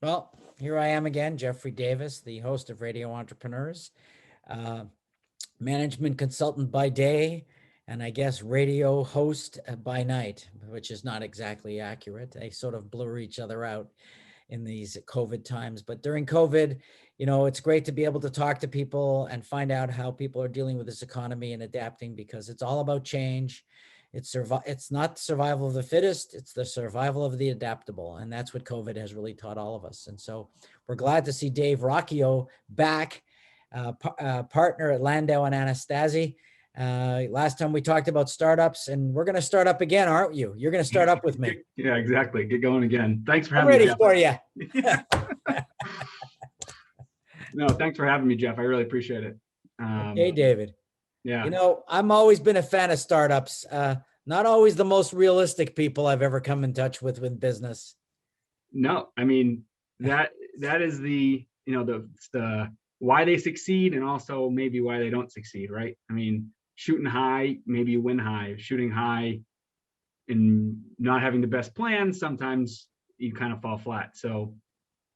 Well, here I am again, Jeffrey Davis, the host of Radio Entrepreneurs, uh, management consultant by day, and I guess radio host by night, which is not exactly accurate. They sort of blur each other out in these COVID times. But during COVID, it's great to be able to talk to people and find out how people are dealing with this economy and adapting because it's all about change. It's not survival of the fittest, it's the survival of the adaptable. And that's what COVID has really taught all of us. And so we're glad to see Dave Roccio back, partner at Lando Anastasi. Last time we talked about startups, and we're going to start up again, aren't you? You're going to start up with me. Yeah, exactly. Get going again. Thanks for I'm having me. ready for you. No, thanks for having me, Jeff. I really appreciate it. Hey, David. Yeah. I'm always been a fan of startups. Not always the most realistic people I've ever come in touch with business. No, I mean, that is the why they succeed and also maybe why they don't succeed, right? I mean, shooting high, maybe you win high. Shooting high and not having the best plan, sometimes you kind of fall flat. So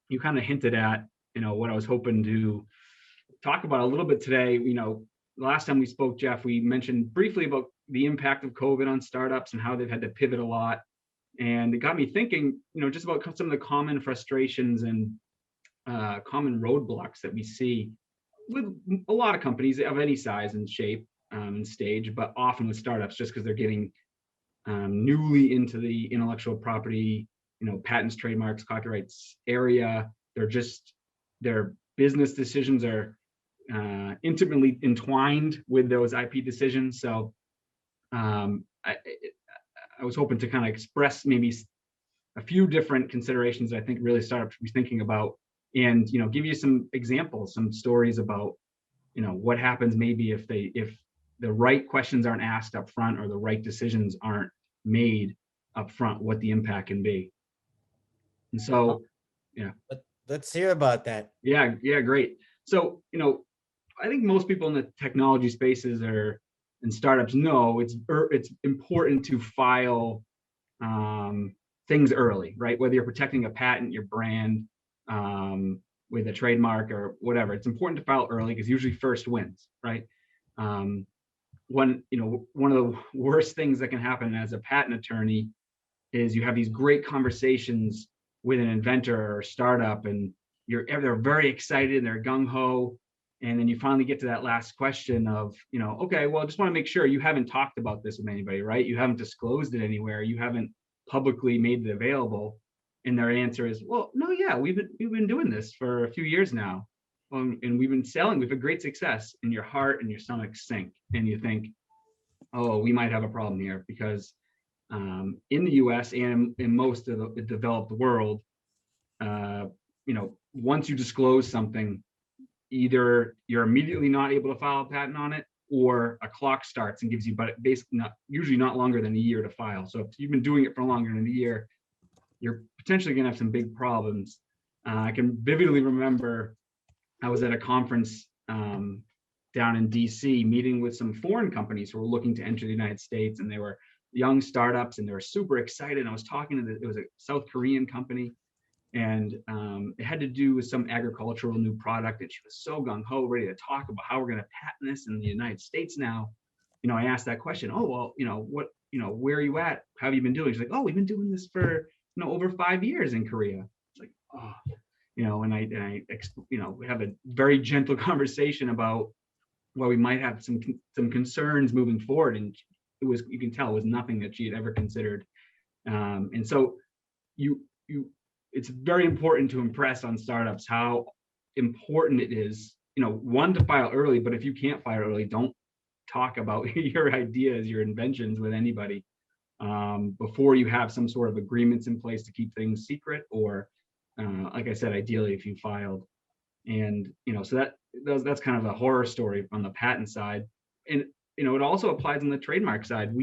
you kind of hinted at, what I was hoping to talk about a little bit today. Last time we spoke, Jeff, we mentioned briefly about the impact of COVID on startups and how they've had to pivot a lot. And it got me thinking, just about some of the common frustrations and common roadblocks that we see with a lot of companies of any size and shape and stage, but often with startups, just because they're getting newly into the intellectual property, patents, trademarks, copyrights area. Their business decisions are intimately entwined with those IP decisions. So I was hoping to kind of express maybe a few different considerations that I think really startups should be thinking about, and give you some examples, some stories about what happens maybe if the right questions aren't asked up front or the right decisions aren't made up front, what the impact can be. And so, yeah. Let's hear about that. Yeah, great. So, I think most people in the technology spaces and startups know it's important to file things early, right? Whether you're protecting a patent, your brand, with a trademark or whatever, it's important to file early because usually first wins, right? One of the worst things that can happen as a patent attorney is you have these great conversations with an inventor or startup, and they're very excited and they're gung-ho, and then you finally get to that last question of, okay, well, I just want to make sure you haven't talked about this with anybody, right? You haven't disclosed it anywhere, you haven't publicly made it available. And their answer is, well, no, yeah, we've been doing this for a few years now, and we've been selling, we've had great success. And your heart and your stomach sink, and you think, oh, we might have a problem here, because in the US and in most of the developed world, once you disclose something, either you're immediately not able to file a patent on it, or a clock starts and gives you, but basically usually not longer than a year to file. So if you've been doing it for longer than a year, you're potentially going to have some big problems. I can vividly remember I was at a conference down in DC meeting with some foreign companies who were looking to enter the United States, and they were young startups and they were super excited. I was talking to it was a South Korean company, and it had to do with some agricultural new product, and she was so gung-ho, ready to talk about how we're going to patent this in the United States now. I asked that question, oh, well, what, where are you at? How have you been doing? She's like, oh, we've been doing this for over 5 years in Korea. It's like, oh, and I we have a very gentle conversation about, well, we might have some concerns moving forward, and you can tell it was nothing that she had ever considered. And so it's very important to impress on startups how important it is, one, to file early, but if you can't file early, don't talk about your ideas, your inventions with anybody before you have some sort of agreements in place to keep things secret, or like I said, ideally if you filed. And so that's kind of a horror story on the patent side. And it also applies on the trademark side.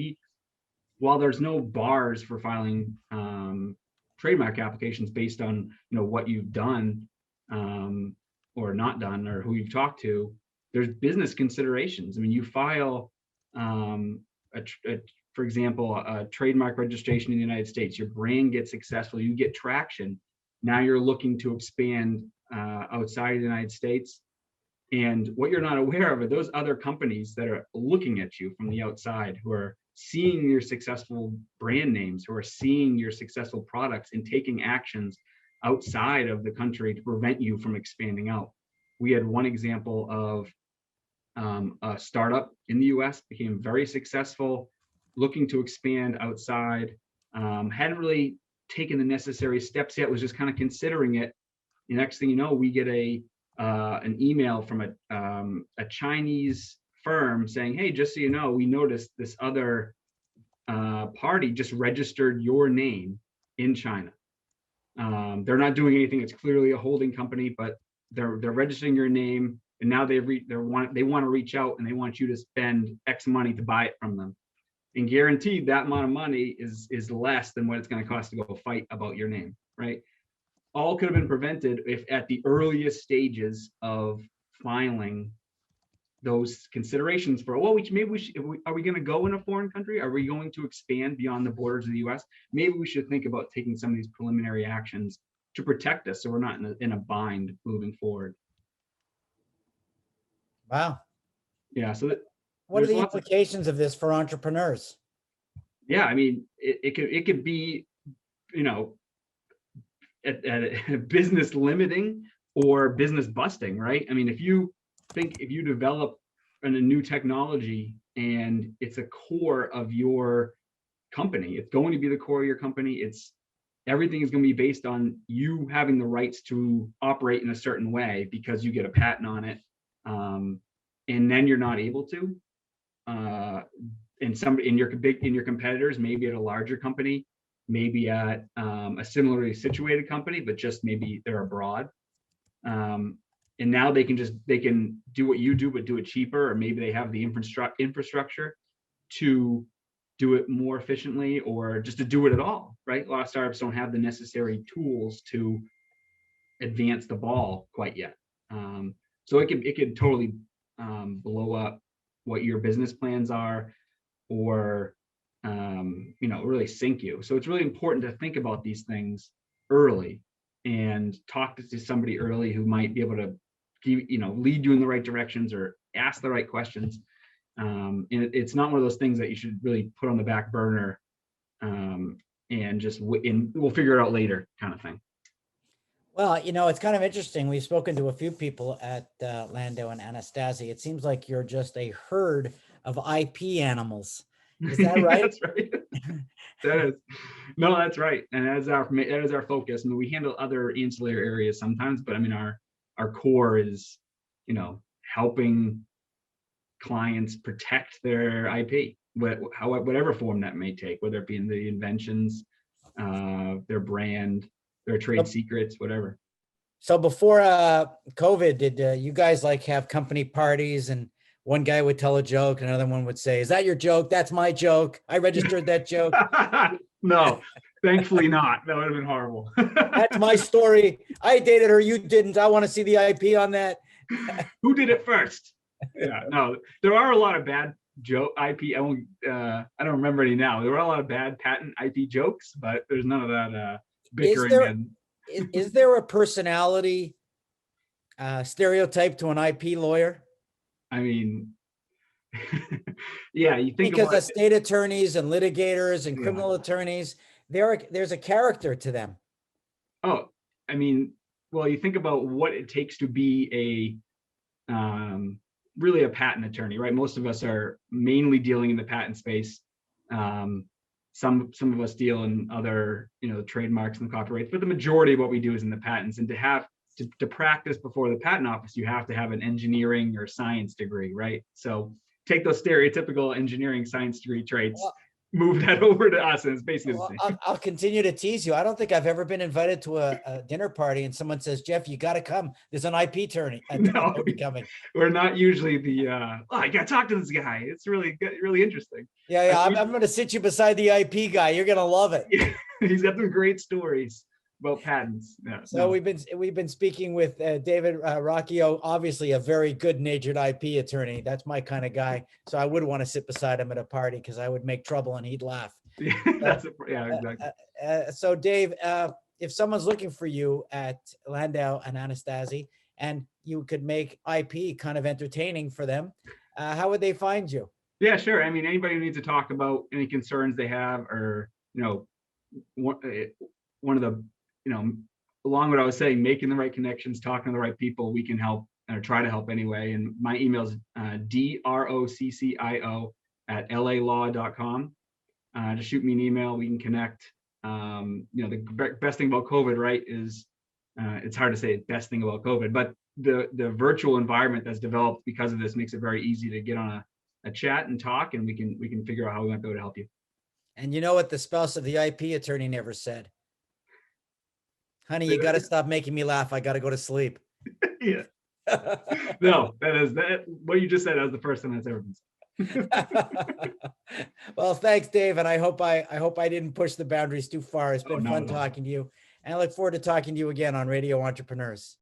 While there's no bars for filing trademark applications based on what you've done or not done, or who you've talked to, there's business considerations. I mean, you file for example, a trademark registration in the United States, your brand gets successful, you get traction. Now you're looking to expand outside the United States. And what you're not aware of are those other companies that are looking at you from the outside, who are seeing your successful brand names, who are seeing your successful products and taking actions outside of the country to prevent you from expanding out. We had one example of a startup in the US, became very successful, looking to expand outside, hadn't really taken the necessary steps yet, was just kind of considering it. The next thing you know, we get an email from a Chinese firm saying, hey, just so you know, we noticed this other party just registered your name in China. They're not doing anything. It's clearly a holding company, but they're registering your name, and now they want to reach out, and they want you to spend X money to buy it from them, and guaranteed that amount of money is less than what it's going to cost to go fight about your name, right? All could have been prevented if at the earliest stages of filing those considerations for, well, are we going to go in a foreign country? Are we going to expand beyond the borders of the US? Maybe we should think about taking some of these preliminary actions to protect us so we're not in a bind moving forward. Wow. Yeah. So what are the implications of this for entrepreneurs? Yeah, I mean, it could be, you know, at business limiting or business busting, right? I mean, if you develop a new technology and it's a core of your company, it's going to be the core of your company. Everything is going to be based on you having the rights to operate in a certain way because you get a patent on it, and then you're not able to. And some in your competitors, maybe at a larger company, maybe at a similarly situated company, but just maybe they're abroad. And now they can do what you do, but do it cheaper, or maybe they have the infrastructure to do it more efficiently, or just to do it at all, right? A lot of startups don't have the necessary tools to advance the ball quite yet. So it could totally blow up what your business plans are, or really sink you. So it's really important to think about these things early and talk to somebody early who might be able to lead you in the right directions or ask the right questions. And it's not one of those things that you should really put on the back burner and just we'll figure it out later kind of thing. Well, it's kind of interesting. We've spoken to a few people at Lando and Anastasi. It seems like you're just a herd of IP animals. Is that right? That's right. That is. No, that's right. And that is our focus. I mean, we handle other ancillary areas sometimes, but I mean, our core is, helping clients protect their IP, whatever form that may take, whether it be in the inventions, their brand, their trade secrets, whatever. So before COVID, did you guys have company parties, and one guy would tell a joke, and another one would say, "Is that your joke? That's my joke. I registered that joke." No, thankfully not. That would have been horrible. That's my story. I dated her. You didn't. I want to see the IP on that. Who did it first? Yeah, no, there are a lot of bad IP. I don't remember any now. There are a lot of bad patent IP jokes, but there's none of that bickering. Is there a personality stereotype to an IP lawyer? I mean, yeah, you think because of state attorneys and litigators and criminal attorneys, there's a character to them. Oh, I mean, well, you think about what it takes to be really a patent attorney, right? Most of us are mainly dealing in the patent space. Some of us deal in other, trademarks and copyrights, but the majority of what we do is in the patents. And to practice before the patent office, you have to have an engineering or science degree, right? So take those stereotypical engineering science degree traits, move that over to us, and it's basically the same. I'll continue to tease you. I don't think I've ever been invited to a dinner party and someone says, "Jeff, you got to come. There's an IP attorney coming." We're not usually the, I got to talk to this guy. It's really good, really interesting. Yeah. I'm going to sit you beside the IP guy. You're going to love it. He's got some great stories about patents. Yeah, so we've been speaking with David Roccio, obviously a very good-natured IP attorney. That's my kind of guy. So I would want to sit beside him at a party because I would make trouble and he'd laugh. Yeah, exactly. So Dave, if someone's looking for you at Lando and Anastasi, and you could make IP kind of entertaining for them, how would they find you? Yeah, sure. I mean, anybody who needs to talk about any concerns they have, or, one of the, along what I was saying, making the right connections, talking to the right people, we can help, or try to help anyway. And my email is droccio@lalaw.com. Just shoot me an email. We can connect. The best thing about COVID, right, is it's hard to say best thing about COVID, but the virtual environment that's developed because of this makes it very easy to get on a chat and talk, and we can figure out how we might be able to help you. And you know what the spouse of the IP attorney never said? Honey, you got to stop making me laugh. I got to go to sleep. Yeah. No, that what you just said, that was the first time that's ever been said. Well, thanks, Dave. And I hope I didn't push the boundaries too far. It's been not fun at all. talking to you. And I look forward to talking to you again on Radio Entrepreneurs.